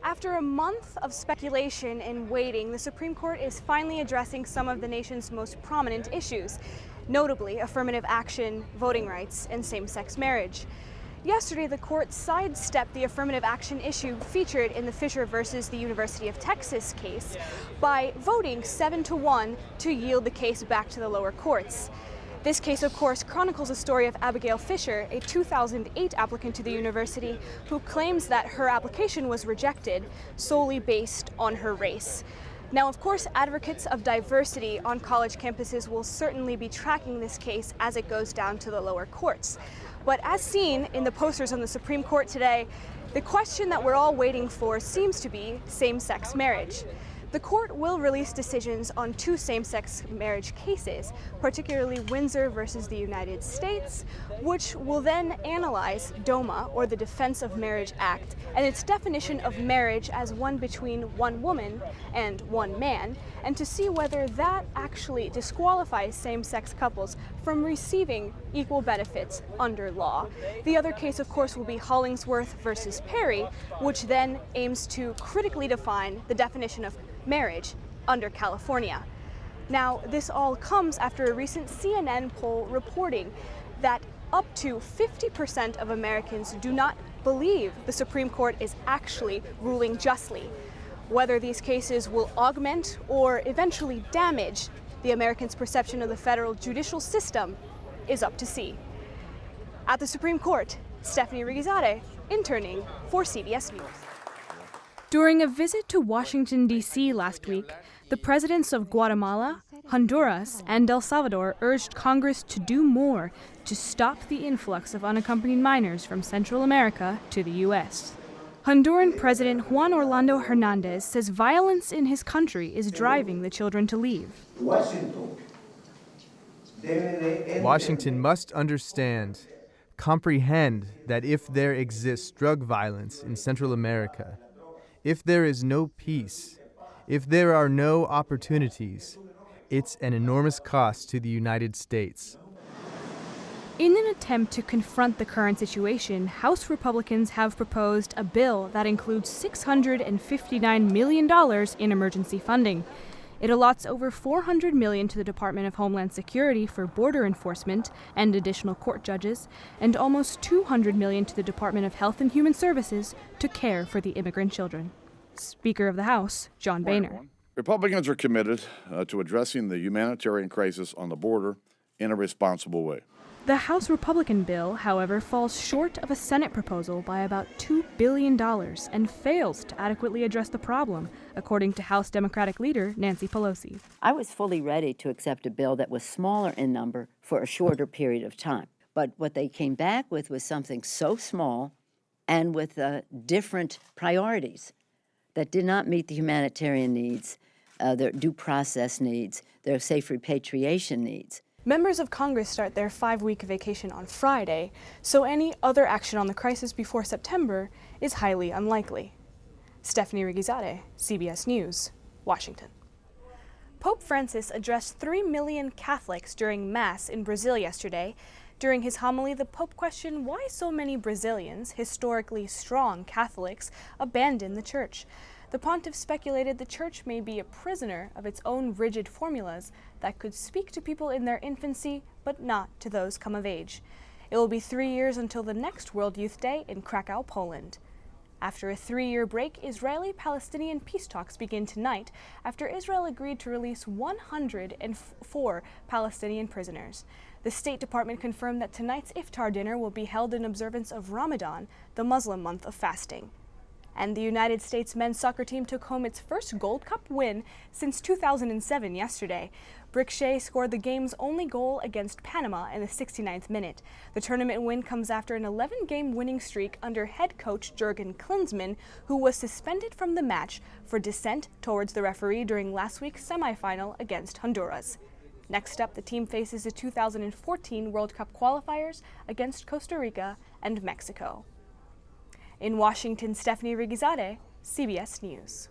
After a month of speculation and waiting, the Supreme Court is finally addressing some of the nation's most prominent issues, notably affirmative action, voting rights, and same-sex marriage. Yesterday, the court sidestepped the affirmative action issue featured in the Fisher versus the University of Texas case by voting 7-1 to yield the case back to the lower courts. This case, of course, chronicles the story of Abigail Fisher, a 2008 applicant to the university who claims that her application was rejected solely based on her race. Now, of course, advocates of diversity on college campuses will certainly be tracking this case as it goes down to the lower courts. But as seen in the posters on the Supreme Court today, the question that we're all waiting for seems to be same-sex marriage. The court will release decisions on 2 same-sex marriage cases, particularly Windsor versus the United States, which will then analyze DOMA, or the Defense of Marriage Act, and its definition of marriage as one between one woman and one man, and to see whether that actually disqualifies same-sex couples from receiving equal benefits under law. The other case, of course, will be Hollingsworth versus Perry, which then aims to critically define the definition of marriage under California. Now, this all comes after a recent CNN poll reporting that up to 50% of Americans do not believe the Supreme Court is actually ruling justly. Whether these cases will augment or eventually damage the Americans' perception of the federal judicial system is up to see. At the Supreme Court, Stephanie Rigizadeh, interning for CBS News. During a visit to Washington, D.C. last week, the presidents of Guatemala, Honduras, and El Salvador urged Congress to do more to stop the influx of unaccompanied minors from Central America to the U.S. Honduran President Juan Orlando Hernandez says violence in his country is driving the children to leave. Washington must understand, comprehend that if there exists drug violence in Central America, if there is no peace, if there are no opportunities, it's an enormous cost to the United States. In an attempt to confront the current situation, House Republicans have proposed a bill that includes $659 million in emergency funding. It allots over $400 million to the Department of Homeland Security for border enforcement and additional court judges, and almost $200 million to the Department of Health and Human Services to care for the immigrant children. Speaker of the House, John Boehner. Republicans are committed to addressing the humanitarian crisis on the border in a responsible way. The House Republican bill, however, falls short of a Senate proposal by about $2 billion and fails to adequately address the problem, according to House Democratic leader Nancy Pelosi. I was fully ready to accept a bill that was smaller in number for a shorter period of time. But what they came back with was something so small and with different priorities that did not meet the humanitarian needs, their due process needs, their safe repatriation needs. Members of Congress start their 5-week vacation on Friday, so any other action on the crisis before September is highly unlikely. Stephanie Rigizadeh, CBS News, Washington. Pope Francis addressed 3 million Catholics during Mass in Brazil yesterday. During his homily, the Pope questioned why so many Brazilians, historically strong Catholics, abandon the Church. The pontiff speculated the Church may be a prisoner of its own rigid formulas that could speak to people in their infancy, but not to those come of age. It will be 3 years until the next World Youth Day in Krakow, Poland. After a 3-year break, Israeli-Palestinian peace talks begin tonight after Israel agreed to release 104 Palestinian prisoners. The State Department confirmed that tonight's iftar dinner will be held in observance of Ramadan, the Muslim month of fasting. And the United States men's soccer team took home its first Gold Cup win since 2007 yesterday. Brick Shea scored the game's only goal against Panama in the 69th minute. The tournament win comes after an 11-game winning streak under head coach Jurgen Klinsmann, who was suspended from the match for dissent towards the referee during last week's semifinal against Honduras. Next up, the team faces the 2014 World Cup qualifiers against Costa Rica and Mexico. In Washington, Stephanie Rigizadeh, CBS News.